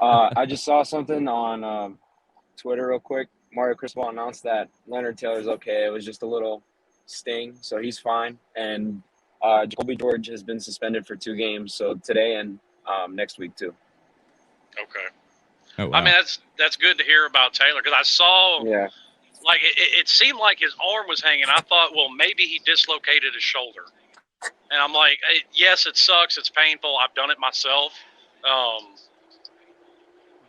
I just saw something on Twitter real quick. Mario Cristobal announced that Leonard Taylor's okay. It was just a little sting, so he's fine. And Jacolby George has been suspended for 2 games, so today and next week too. Okay. Oh, wow. I mean, that's good to hear about Taylor, because I saw, like, it seemed like his arm was hanging. I thought, well, maybe he dislocated his shoulder. And I'm like, yes, it sucks. It's painful. I've done it myself.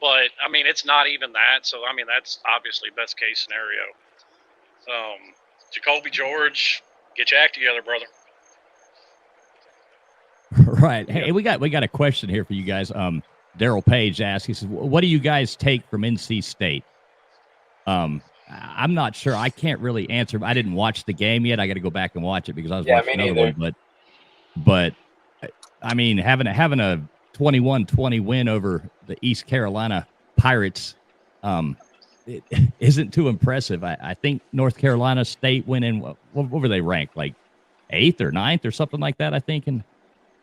But, I mean, it's not even that. So, I mean, that's obviously best case scenario. Jacolby George, get your act together, brother. Right. Hey, we got a question here for you guys. Daryl Page asked, he says, what do you guys take from NC State? I'm not sure. I can't really answer. I didn't watch the game yet. I got to go back and watch it because I was watching another one. But I mean, having a 21-20 win over the East Carolina Pirates it isn't too impressive. I think North Carolina State went in. What were they ranked? Like 8th or 9th or something like that, I think. And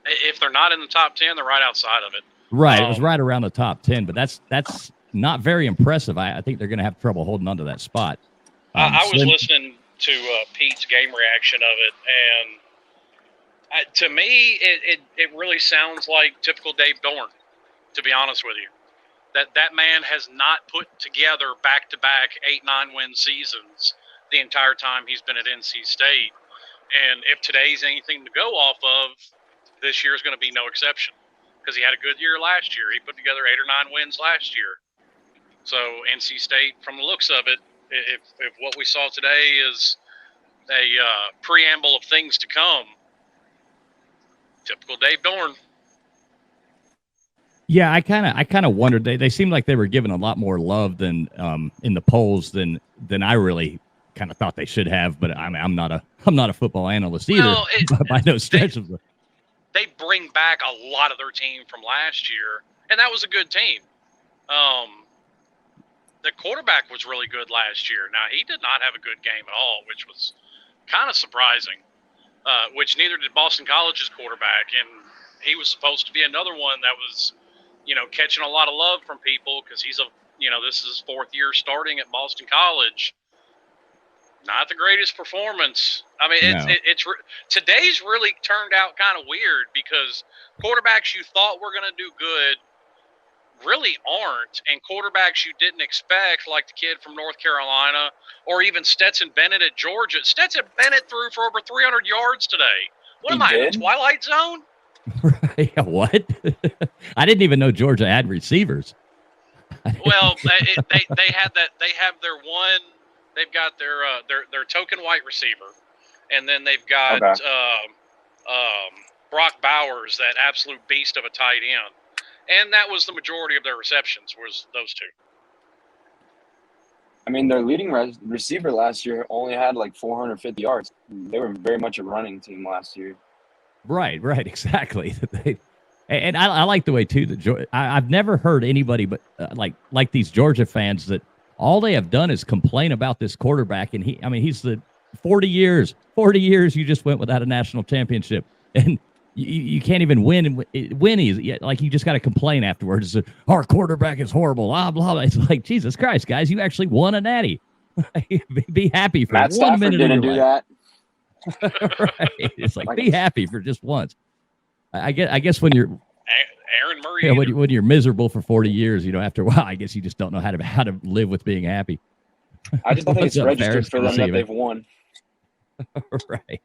if they're not in the top 10, they're right outside of it. Right. It was right around the top 10, but that's not very impressive. I think they're going to have trouble holding on to that spot. I was listening to Pete's game reaction of it, and to me, it really sounds like typical Dave Dorn, to be honest with you. That man has not put together back-to-back 8-9 win seasons the entire time he's been at NC State. And if today's anything to go off of, this year is going to be no exception, because he had a good year last year. He put together 8 or 9 wins last year. So NC State, from the looks of it, if what we saw today is a preamble of things to come, typical Dave Dorn. Yeah, I kind of wondered. They seemed like they were given a lot more love than in the polls than I really kind of thought they should have. But I'm not a football analyst either, by no stretch of the. They bring back a lot of their team from last year, and that was a good team. The quarterback was really good last year. Now, he did not have a good game at all, which was kind of surprising, which neither did Boston College's quarterback. And he was supposed to be another one that was, catching a lot of love from people because he's this is his 4th year starting at Boston College. Not the greatest performance. I mean, today's really turned out kind of weird because quarterbacks you thought were going to do good really aren't, and quarterbacks you didn't expect, like the kid from North Carolina or even Stetson Bennett at Georgia. Stetson Bennett threw for over 300 yards today. What am I, in the Twilight Zone? What? I didn't even know Georgia had receivers. Well, they have that. They have their one. They've got their token white receiver, and then they've got Brock Bowers, that absolute beast of a tight end, and that was the majority of their receptions was those two. I mean, their leading receiver last year only had like 450 yards. They were very much a running team last year. Right, exactly. And I like the way too that I've never heard anybody but like these Georgia fans that all they have done is complain about this quarterback, and he's the 40 years you just went without a national championship, and you can't even win easy. Like, you just got to complain afterwards. Our quarterback is horrible. Blah blah. It's like, Jesus Christ, guys, you actually won a natty. Be happy for Matt 1 Stafford minute. Didn't do that. Right. It's like, be happy for just once. I guess when you're Aaron Murray, when you're miserable for 40 years, after a while, I guess you just don't know how to live with being happy. I just don't think it's registered for them that they've won. Right.